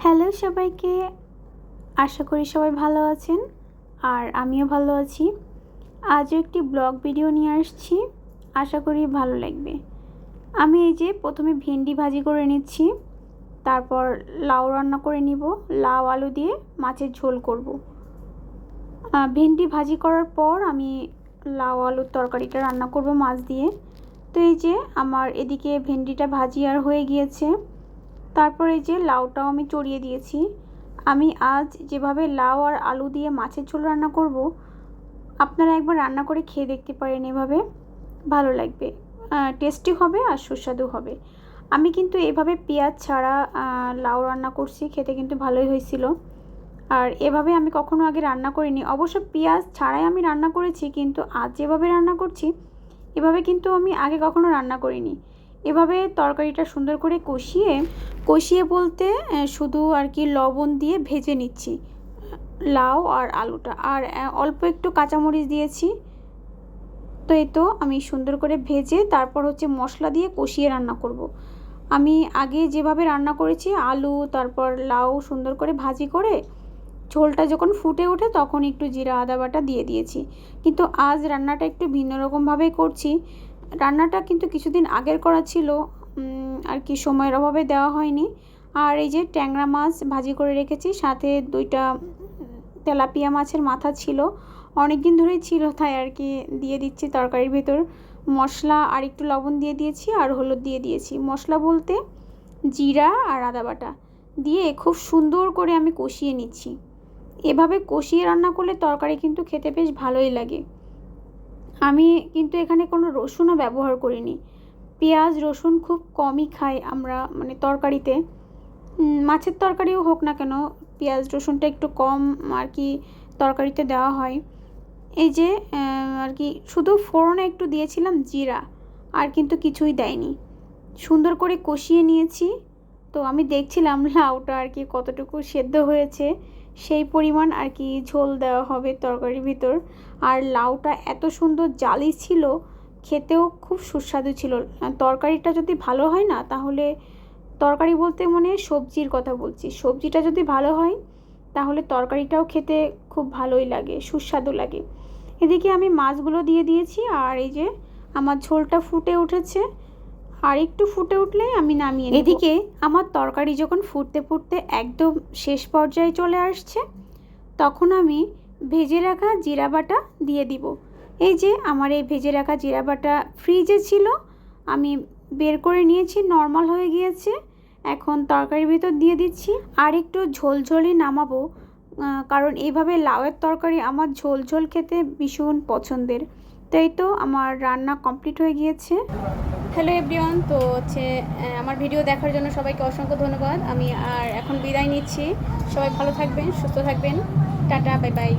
Hello সবাইকে, আশা করি সবাই ভালো আছেন আর আমিও ভালো আছি। আজও একটি ব্লগ ভিডিও নিয়ে আসছি, আশা করি ভালো লাগবে। আমি এই যে প্রথমে ভেন্ডি ভাজি করে নিচ্ছি, তারপর লাউ রান্না করে নিব। লাউ আলু দিয়ে মাছের ঝোল করব। ভেন্ডি ভাজি করার পর আমি লাউ আলুর তরকারিটা রান্না করব মাছ দিয়ে। তো এই যে আমার এদিকে ভেন্ডিটা ভাজি আর হয়ে গিয়েছে। তারপর এই যে লাউটাও আমি চড়িয়ে দিয়েছি। আমি আজ যেভাবে লাউ আর আলু দিয়ে মাছের ঝোল রান্না করব, আপনারা একবার রান্না করে খেয়ে দেখতে পারেন, এভাবে ভালো লাগবে, টেস্টি হবে আর সুস্বাদু হবে। আমি কিন্তু এভাবে পেঁয়াজ ছাড়া লাউ রান্না করছি, খেতে কিন্তু ভালোই হয়েছিল। আর এভাবে আমি কখনো আগে রান্না করিনি, অবশ্য পেঁয়াজ ছাড়াই আমি রান্না করেছি, কিন্তু আজ যেভাবে রান্না করছি এভাবে কিন্তু আমি আগে কখনো রান্না করিনি। এভাবে তরকারিটা সুন্দর করে কষিয়ে বলতে শুধু আর কি লবণ দিয়ে ভেজে নিচ্ছি লাউ আর আলুটা, আর অল্প একটু কাঁচামরিচ দিয়েছি। তো এই তো আমি সুন্দর করে ভেজে তারপর হচ্ছে মশলা দিয়ে কষিয়ে রান্না করব। আমি আগে যেভাবে রান্না করেছি আলু তারপর লাউ সুন্দর করে ভাজি করে ঝোলটা যখন ফুটে ওঠে তখন একটু জিরা আদা বাটা দিয়ে দিয়েছি। কিন্তু আজ রান্নাটা একটু ভিন্ন রকমভাবেই করছি। রান্নাটা কিন্তু কিছুদিন আগের করা ছিল, আর কি সময়ের অভাবে দেওয়া হয়নি। আর এই যে ট্যাংরা মাছ ভাজি করে রেখেছি, সাথে 2টা তেলাপিয়া মাছের মাথা ছিল, অনেক দিন ধরেই ছিল, তাই আর কি দিয়ে দিচ্ছি তরকারির ভেতর। মশলা আর একটু লবণ দিয়ে দিয়েছি আর হলুদ দিয়ে দিয়েছি। মশলা বলতে জিরা আর আদা বাটা দিয়ে খুব সুন্দর করে আমি কষিয়ে নিচ্ছি। এভাবে কষিয়ে রান্না করলে তরকারি কিন্তু খেতে বেশ ভালোই লাগে। আমি কিন্তু এখানে কোনো রসুনও ব্যবহার করিনি। পেঁয়াজ রসুন খুব কমই খাই আমরা, মানে তরকারিতে, মাছের তরকারিও হোক না কেন পেঁয়াজ রসুনটা একটু কম আর কি তরকারিতে দেওয়া হয়। এই যে আর কি শুধু ফোড়নে একটু দিয়েছিলাম জিরা, আর কিন্তু কিছুই দেয়নি। সুন্দর করে কষিয়ে নিয়েছি। তো আমি দেখছিলাম লাউটা আর কি কতটুকু সেদ্ধ হয়েছে, সেই পরিমাণ আর কি ঝোল দেওয়া হবে তরকারির ভিতর। আর লাউটা এত সুন্দর জালি ছিল, খেতেও খুব সুস্বাদু ছিল। তরকারিটা যদি ভালো হয় না, তাহলে তরকারি বলতে মানে সবজির কথা বলছি, সবজিটা যদি ভালো হয় তাহলে তরকারিটাও খেতে খুব ভালোই লাগে, সুস্বাদু লাগে। এদিকে আমি মাছগুলো দিয়ে দিয়েছি আর এই যে আমার ঝোলটা ফুটে উঠেছে, আর একটু ফুটে উঠলে আমি নামিয়ে নেব। এদিকে আমার তরকারি যখন ফুটতে ফুটতে একদম শেষ পর্যায়ে চলে আসছে, তখন আমি ভেজে রাখা জিরা বাটা দিয়ে দিব। এই যে আমার এই ভেজে রাখা জিরা বাটা ফ্রিজে ছিল, আমি বের করে নিয়েছি, নর্মাল হয়ে গিয়েছে। এখন তরকারির ভিতর দিয়ে দিচ্ছি, আর একটু ঝোলঝোলই নামাবো, কারণ এইভাবে লাউয়ের তরকারি আমার ঝোল ঝোল খেতে ভীষণ পছন্দের। তাই তো আমার রান্না কমপ্লিট হয়ে গিয়েছে। হ্যালো এভরিওয়ান, তো হচ্ছে আমার ভিডিও দেখার জন্য সবাইকে অসংখ্য ধন্যবাদ। আমি আর এখন বিদায় নিচ্ছি। সবাই ভালো থাকবেন, সুস্থ থাকবেন, টাটা, বাই বাই।